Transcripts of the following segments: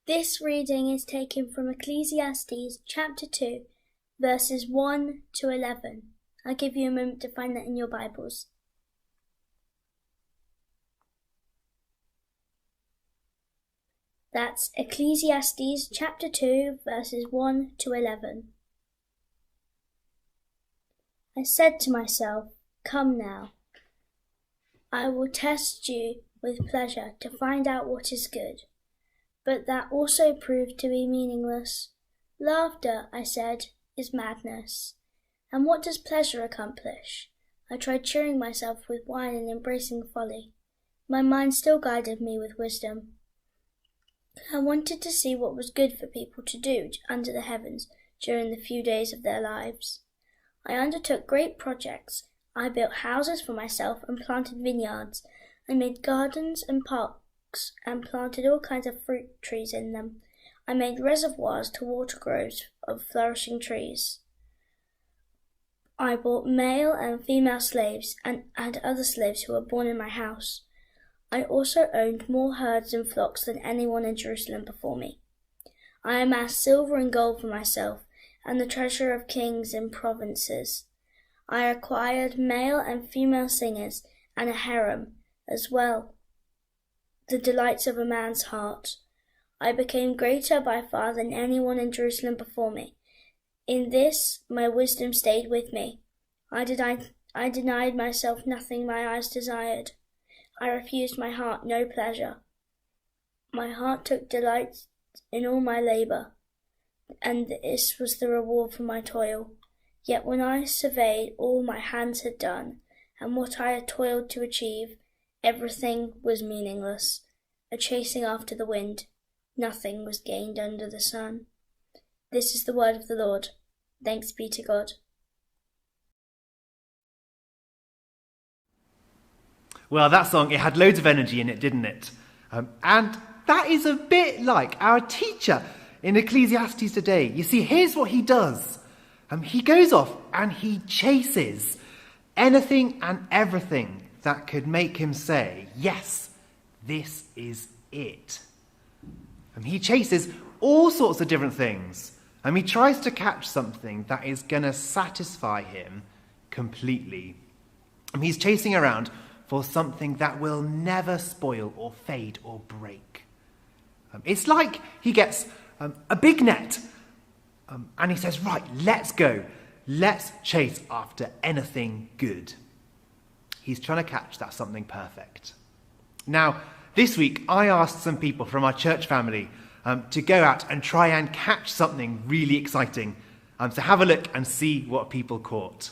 This reading is taken from Ecclesiastes chapter 2, verses 1 to 11. I'll give you a moment to find that in your Bibles. That's Ecclesiastes chapter 2, verses 1 to 11. I said to myself, "Come now, I will test you with pleasure to find out what is good." But that also proved to be meaningless. "Laughter," I said, "is madness. And what does pleasure accomplish?" I tried cheering myself with wine and embracing folly. My mind still guided me with wisdom. I wanted to see what was good for people to do under the heavens during the few days of their lives. I undertook great projects. I built houses for myself and planted vineyards. I made gardens and parks and planted all kinds of fruit trees in them. I made reservoirs to water groves of flourishing trees. I bought male and female slaves and other slaves who were born in my house. I also owned more herds and flocks than anyone in Jerusalem before me. I amassed silver and gold for myself and the treasure of kings and provinces. I acquired male and female singers and a harem as well, the delights of a man's heart. I became greater by far than anyone in Jerusalem before me. In this my wisdom stayed with me. I denied myself nothing my eyes desired. I refused my heart no pleasure. My heart took delight in all my labour, and this was the reward for my toil. Yet when I surveyed all my hands had done, and what I had toiled to achieve, everything was meaningless, a chasing after the wind. Nothing was gained under the sun. This is the word of the Lord. Thanks be to God. Well, that song, it had loads of energy in it, didn't it? And that is a bit like our teacher in Ecclesiastes today. You see, here's what he does. He goes off and he chases anything and everything that could make him say, yes, this is it. He chases all sorts of different things. He tries to catch something that is going to satisfy him completely. He's chasing around for something that will never spoil or fade or break. It's like he gets a big net and he says, right, let's go. Let's chase after anything good. He's trying to catch that something perfect. Now, this week, I asked some people from our church family to go out and try and catch something really exciting. So have a look and see what people caught.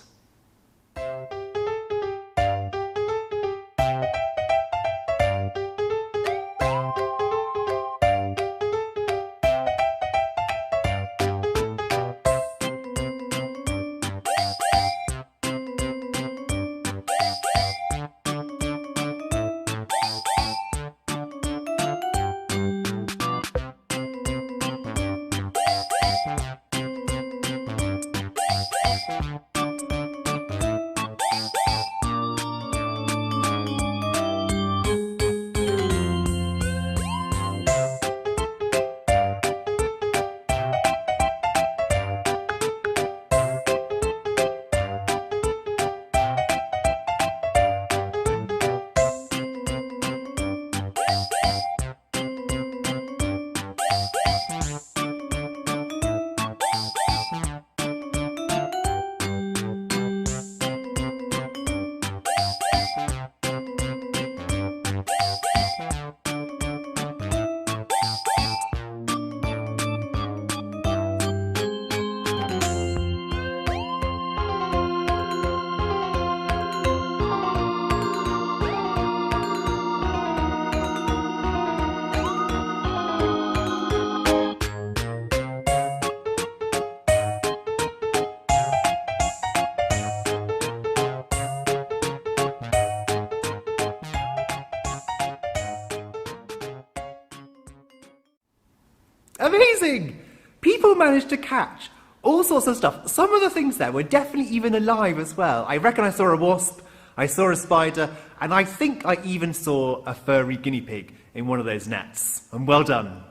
Amazing! People managed to catch all sorts of stuff. Some of the things there were definitely even alive as well. I reckon I saw a wasp, I saw a spider, and I think I even saw a furry guinea pig in one of those nets. And well done.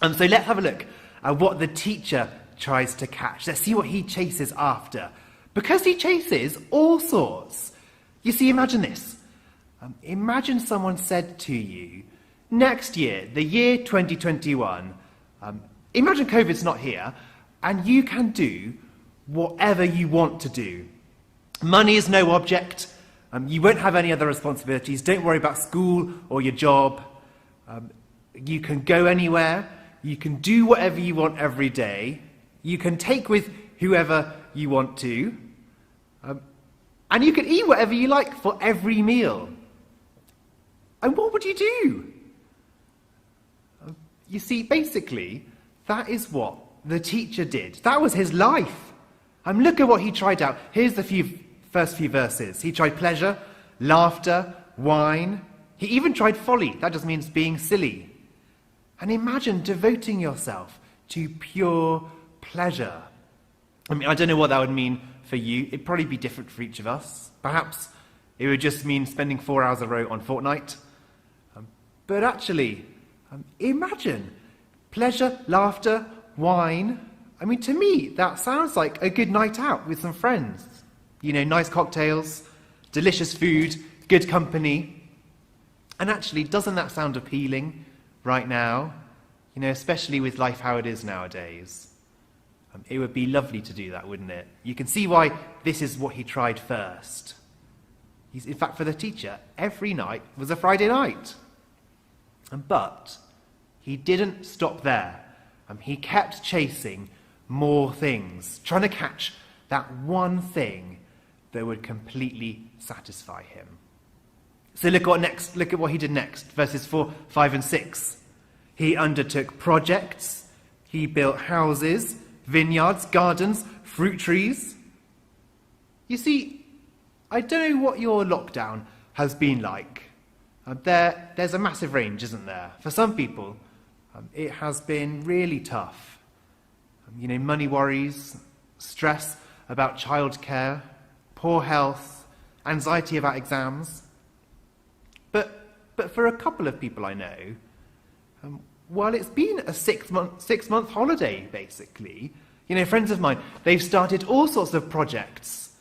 So let's have a look at what the teacher tries to catch. Let's see what he chases after. Because he chases all sorts. You see, imagine this. Imagine someone said to you, next year, the year 2021, imagine COVID's not here, and you can do whatever you want to do. Money is no object. You won't have any other responsibilities. Don't worry about school or your job. You can go anywhere. You can do whatever you want every day. You can take with whoever you want to. And you can eat whatever you like for every meal. And what would you do? You see, basically, that is what the teacher did. That was his life. Look at what he tried out. Here's the first few verses. He tried pleasure, laughter, wine. He even tried folly. That just means being silly. And imagine devoting yourself to pure pleasure. I don't know what that would mean for you. It'd probably be different for each of us. Perhaps it would just mean spending 4 hours a row on Fortnite. But actually, imagine pleasure, laughter, wine. To me, that sounds like a good night out with some friends. Nice cocktails, delicious food, good company. And actually, doesn't that sound appealing right now? Especially with life how it is nowadays. It would be lovely to do that, wouldn't it? You can see why this is what he tried first. In fact, for the teacher, every night was a Friday night. But he didn't stop there. He kept chasing more things, trying to catch that one thing that would completely satisfy him. So look at what he did next, verses 4, 5 and 6. He undertook projects, he built houses, vineyards, gardens, fruit trees. You see, I don't know what your lockdown has been like. There's a massive range, isn't there? For some people, it has been really tough. Money worries, stress about childcare, poor health, anxiety about exams. But for a couple of people I know, well, it's been a six-month holiday, basically. Friends of mine, they've started all sorts of projects.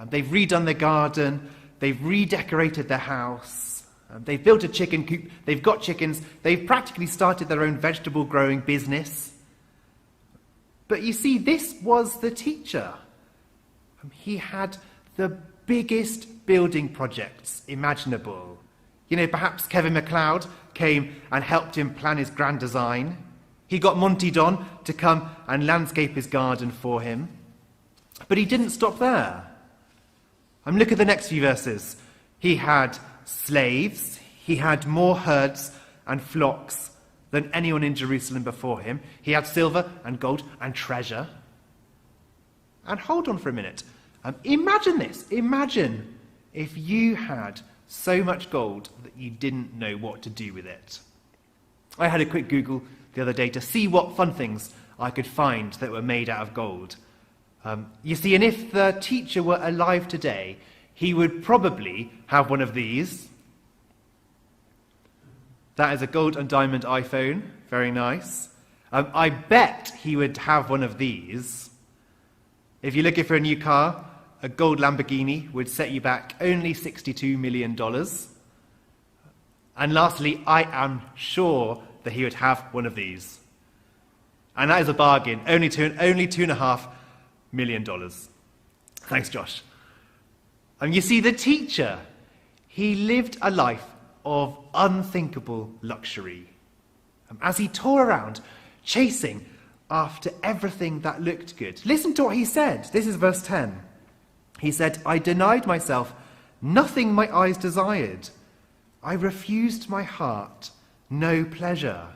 They've redone their garden, they've redecorated their house, they've built a chicken coop, they've got chickens, they've practically started their own vegetable growing business. But you see, this was the teacher. He had the biggest building projects imaginable. Perhaps Kevin MacLeod came and helped him plan his grand design. He got Monty Don to come and landscape his garden for him. But he didn't stop there. Look at the next few verses. He had slaves. He had more herds and flocks than anyone in Jerusalem before him. He had silver and gold and treasure. And hold on for a minute. Imagine this. Imagine if you had so much gold that you didn't know what to do with it. I had a quick Google the other day to see what fun things I could find that were made out of gold. You see, and if the teacher were alive today, he would probably have one of these. That is a gold and diamond iPhone. Very nice. I bet he would have one of these. If you're looking for a new car, a gold Lamborghini would set you back only $62 million. And lastly, I am sure that he would have one of these. And that is a bargain, only $2.5 million. Thanks, Josh. And you see, the teacher, he lived a life of unthinkable luxury. As he tore around, chasing after everything that looked good. Listen to what he said. This is verse 10. He said, I denied myself nothing my eyes desired. I refused my heart no pleasure.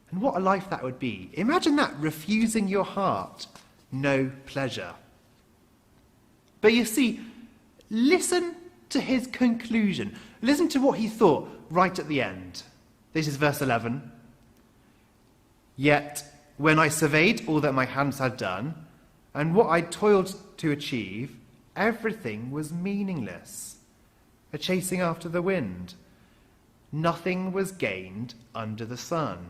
And what a life that would be. Imagine that, refusing your heart no pleasure. But you see, listen to his conclusion. Listen to what he thought right at the end. This is verse 11. Yet, when I surveyed all that my hands had done, and what I toiled to achieve, everything was meaningless, a chasing after the wind. Nothing was gained under the sun.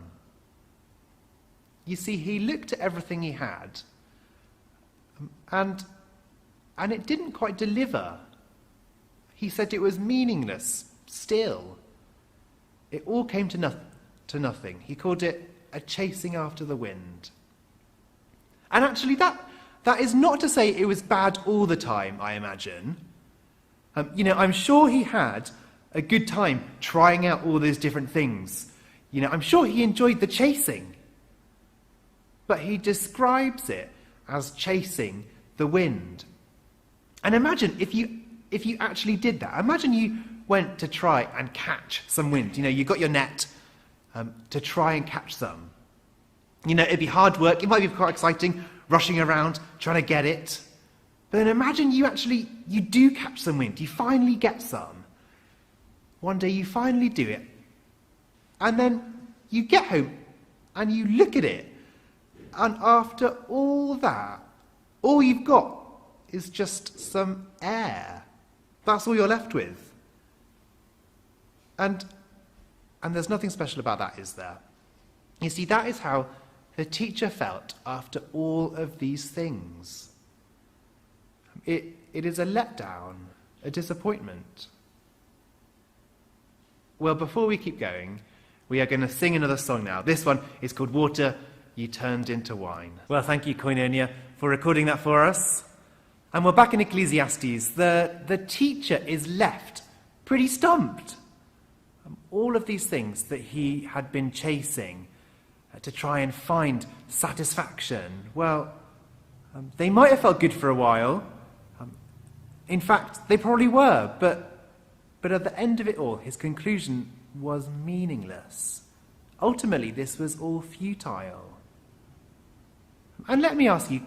you see, he looked at everything he had, and it didn't quite deliver. He said it was meaningless still. It all came to nothing. He called it a chasing after the wind. And actually that is not to say it was bad all the time, I imagine. I'm sure he had a good time trying out all those different things. I'm sure he enjoyed the chasing. But he describes it as chasing the wind. And imagine if you actually did that. Imagine you went to try and catch some wind. You got your net to try and catch some. It'd be hard work. It might be quite exciting, rushing around, trying to get it. But then imagine you do catch some wind. You finally get some. One day you finally do it. And then you get home and you look at it. And after all that, all you've got is just some air. That's all you're left with. And there's nothing special about that, is there? You see, that is how the teacher felt after all of these things. It is a letdown, a disappointment. Well, before we keep going, we are going to sing another song now. This one is called Water You Turned Into Wine. Well, thank you, Koinonia, for recording that for us. And we're back in Ecclesiastes. The teacher is left pretty stumped. All of these things that he had been chasing to try and find satisfaction, well, they might have felt good for a while. In fact, they probably were, but at the end of it all, his conclusion was meaningless. Ultimately, this was all futile. And let me ask you,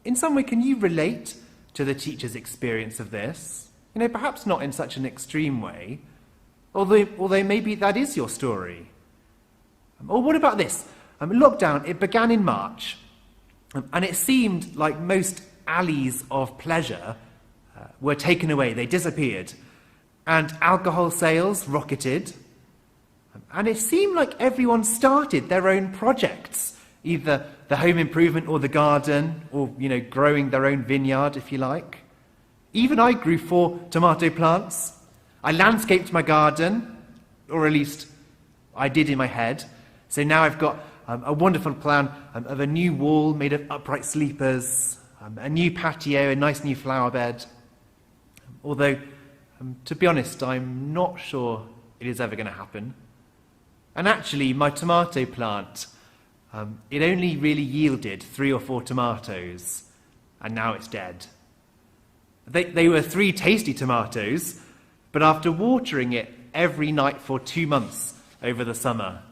in some way, can you relate to the teacher's experience of this? Perhaps not in such an extreme way, although maybe that is your story. Or what about this? Lockdown, it began in March, and it seemed like most alleys of pleasure were taken away, they disappeared, and alcohol sales rocketed, and it seemed like everyone started their own projects, either the home improvement or the garden, or, growing their own vineyard, if you like. Even I grew 4 tomato plants. I landscaped my garden, or at least I did in my head. So now I've got a wonderful plan of a new wall made of upright sleepers, a new patio, a nice new flower bed. Although, to be honest, I'm not sure it is ever going to happen. And actually, my tomato plant, it only really yielded 3 or 4 tomatoes, and now it's dead. They were 3 tasty tomatoes, but after watering it every night for 2 months over the summer,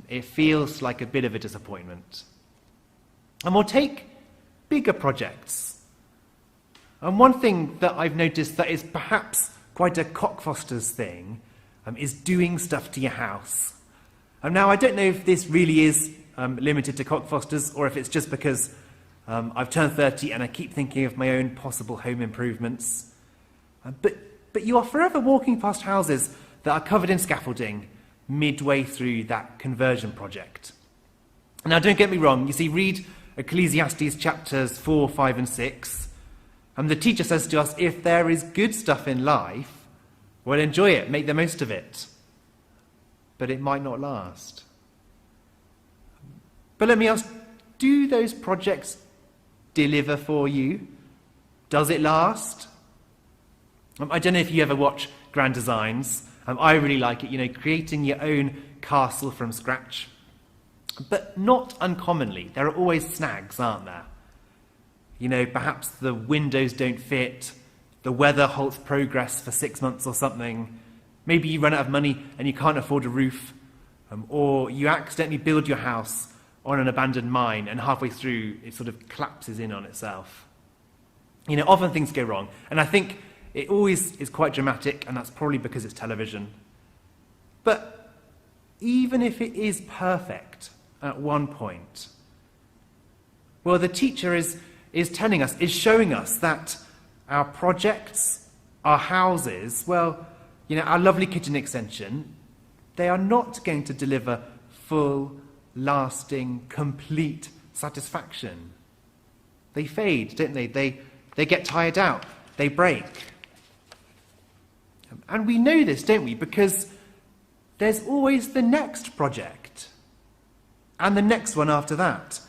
it feels like a bit of a disappointment. And we'll take bigger projects. And one thing that I've noticed that is perhaps quite a Cockfosters thing is doing stuff to your house. And now I don't know if this really is limited to Cockfosters or if it's just because I've turned 30 and I keep thinking of my own possible home improvements. But you are forever walking past houses that are covered in scaffolding midway through that conversion project. Now, don't get me wrong. You see, read Ecclesiastes chapters 4, 5 and 6. And the teacher says to us, if there is good stuff in life, well, enjoy it, make the most of it. But it might not last. But let me ask, do those projects deliver for you? Does it last? I don't know if you ever watch Grand Designs. I really like it, creating your own castle from scratch. But not uncommonly, there are always snags, aren't there? Perhaps the windows don't fit, the weather halts progress for 6 months or something. Maybe you run out of money and you can't afford a roof, or you accidentally build your house on an abandoned mine and halfway through it sort of collapses in on itself. Often things go wrong, and I think it always is quite dramatic, and that's probably because it's television. But even if it is perfect at one point, well, the teacher is telling us, is showing us that our projects, our houses, well, our lovely kitchen extension, they are not going to deliver full, lasting, complete satisfaction. They fade, don't they? They get tired out. They break. And we know this, don't we? Because there's always the next project. And the next one after that.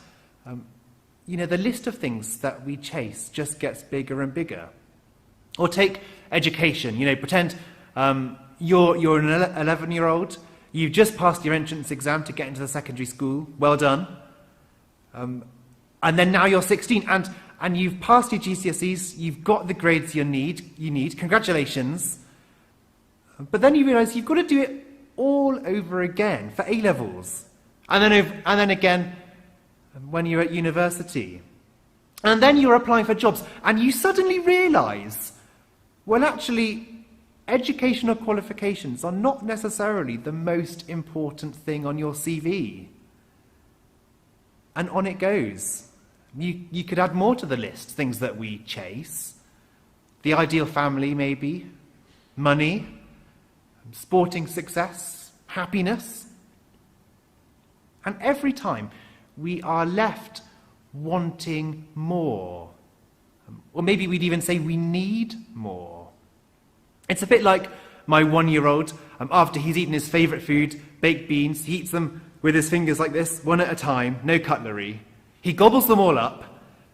The list of things that we chase just gets bigger and bigger. Or take education. Pretend you're an 11-year-old. You've just passed your entrance exam to get into the secondary school. Well done. And then now you're 16 and you've passed your GCSEs. You've got the grades you need. Congratulations. But then you realise you've got to do it all over again for A-levels. And then again when you're at university. And then you're applying for jobs. And you suddenly realise, well, actually, educational qualifications are not necessarily the most important thing on your CV. And on it goes. You could add more to the list, things that we chase. The ideal family, maybe. Money. Sporting success. Happiness. And every time we are left wanting more. Or maybe we'd even say we need more. It's a bit like my 1-year-old, after he's eaten his favourite food, baked beans, he eats them with his fingers like this, one at a time, no cutlery. He gobbles them all up,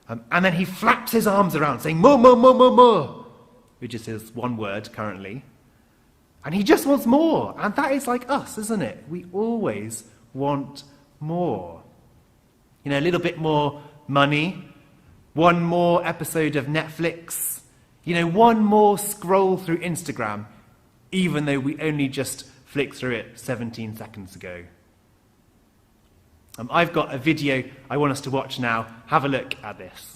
and then he flaps his arms around, saying, more, more, more, more, more, which is his one word currently. And he just wants more. And that is like us, isn't it? We always want more. A little bit more money, one more episode of Netflix, one more scroll through Instagram, even though we only just flicked through it 17 seconds ago. I've got a video I want us to watch now. Have a look at this.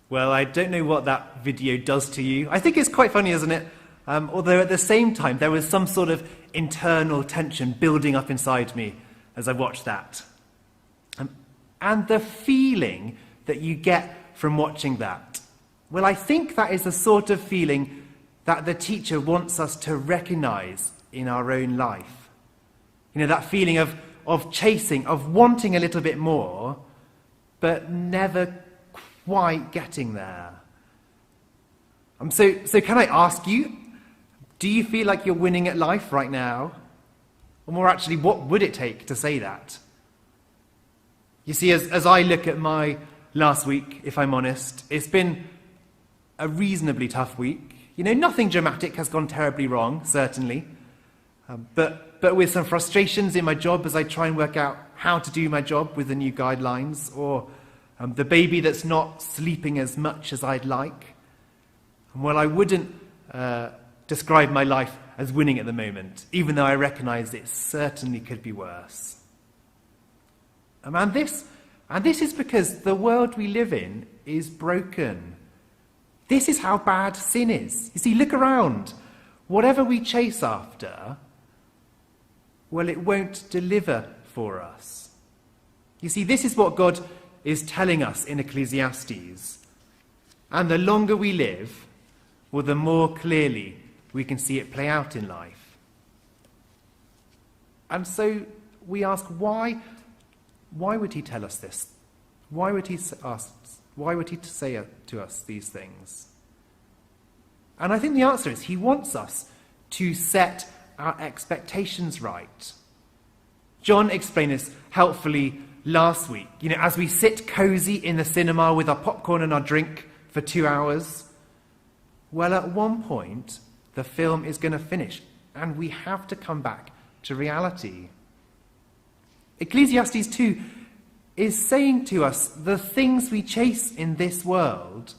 Well, I don't know what that video does to you. I think it's quite funny, isn't it? Although at the same time, there was some sort of internal tension building up inside me as I watched that. And the feeling that you get from watching that, well, I think that is the sort of feeling that the teacher wants us to recognise in our own life. That feeling of chasing, of wanting a little bit more, but never quite getting there. So can I ask you, do you feel like you're winning at life right now? Or more actually, what would it take to say that? You see, as I look at my last week, if I'm honest, it's been a reasonably tough week. Nothing dramatic has gone terribly wrong, certainly. But with some frustrations in my job as I try and work out how to do my job with the new guidelines, or the baby that's not sleeping as much as I'd like. Well, I wouldn't describe my life as winning at the moment, even though I recognise it certainly could be worse. And this is because the world we live in is broken. This is how bad sin is. You see, look around. Whatever we chase after, well, it won't deliver for us. You see, this is what God is telling us in Ecclesiastes. And the longer we live, well, the more clearly we can see it play out in life. And so we ask, why would he tell us this? Why would he say to us these things? And I think the answer is he wants us to set our expectations right. John explained this helpfully last week. As we sit cozy in the cinema with our popcorn and our drink for 2 hours, well, at one point, the film is going to finish, and we have to come back to reality. Ecclesiastes 2 is saying to us the things we chase in this world,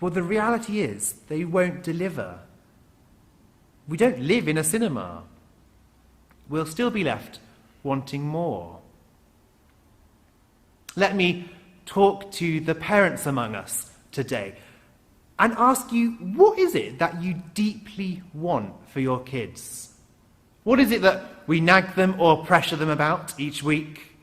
well, the reality is they won't deliver. We don't live in a cinema. We'll still be left wanting more. Let me talk to the parents among us today and ask you, what is it that you deeply want for your kids? What is it that we nag them or pressure them about each week?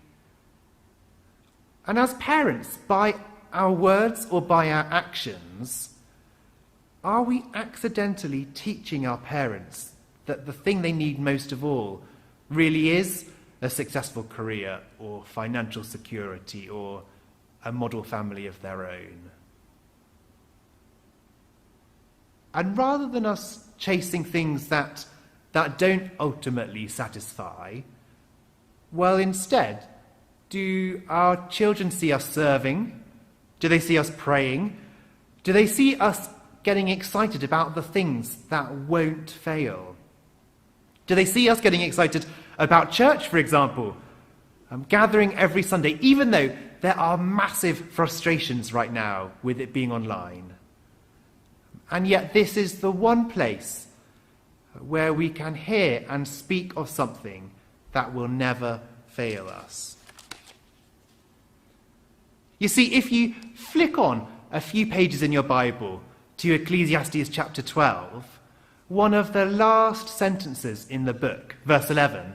And as parents, by our words or by our actions, are we accidentally teaching our parents that the thing they need most of all really is a successful career or financial security or a model family of their own? And rather than us chasing things that don't ultimately satisfy, well, instead, do our children see us serving? Do they see us praying? Do they see us getting excited about the things that won't fail? Do they see us getting excited about church, for example? Gathering every Sunday, even though there are massive frustrations right now with it being online. And yet this is the one place where we can hear and speak of something that will never fail us. You see, if you flick on a few pages in your Bible to Ecclesiastes chapter 12, one of the last sentences in the book, verse 11,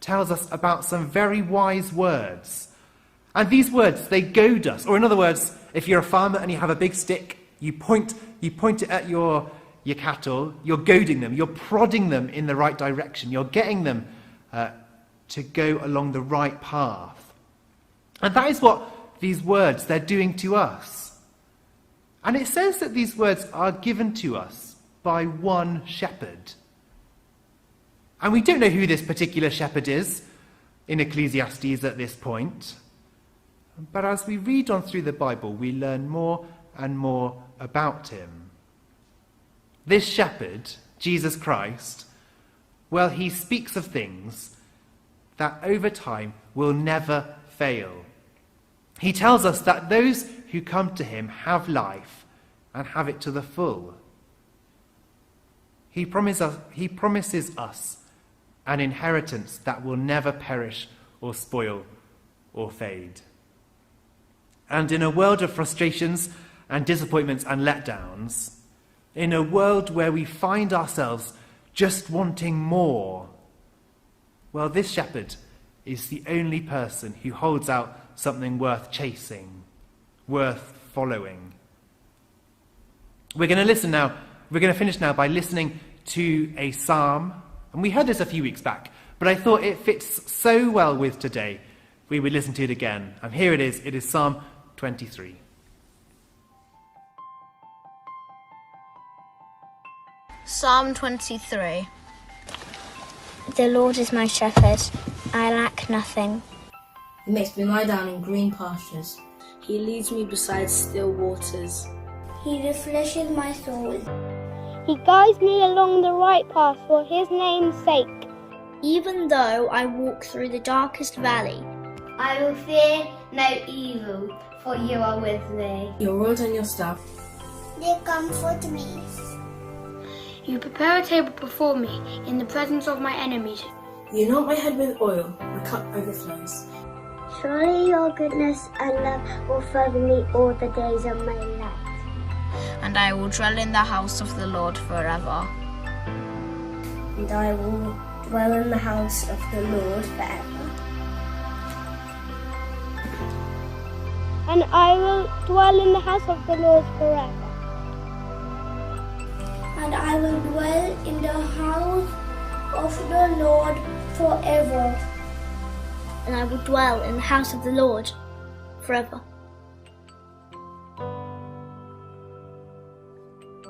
tells us about some very wise words. And these words, they goad us. Or in other words, if you're a farmer and you have a big stick, you point it at your cattle, you're goading them, you're prodding them in the right direction, you're getting them to go along the right path. And that is what these words, they're doing to us. And it says that these words are given to us by one shepherd. And we don't know who this particular shepherd is in Ecclesiastes at this point. But as we read on through the Bible, we learn more and more about him. This shepherd, Jesus Christ, well, he speaks of things that over time will never fail. He tells us that those who come to him have life and have it to the full. He promises us an inheritance that will never perish or spoil or fade. And in a world of frustrations and disappointments and letdowns, in a world where we find ourselves just wanting more, well, this shepherd is the only person who holds out something worth chasing, worth following. We're going to finish now by listening to a psalm. And we heard this a few weeks back, but I thought it fits so well with today, we would listen to it again. And here it is. It is Psalm 23. Psalm 23. The Lord is my shepherd, I lack nothing. He makes me lie down in green pastures. He leads me beside still waters. He refreshes my soul. He guides me along the right path for his name's sake. Even though I walk through the darkest valley, I will fear no evil, for you are with me. Your rod and your staff, They comfort me. You prepare a table before me in the presence of my enemies. you anoint my head with oil, my cup overflows. surely your goodness and love will follow me all the days of my life. And I will dwell in the house of the Lord forever. And I will dwell in the house of the Lord forever. And I will dwell in the house of the Lord forever. And I will dwell in the house of the Lord forever. And I will dwell in the house of the Lord forever.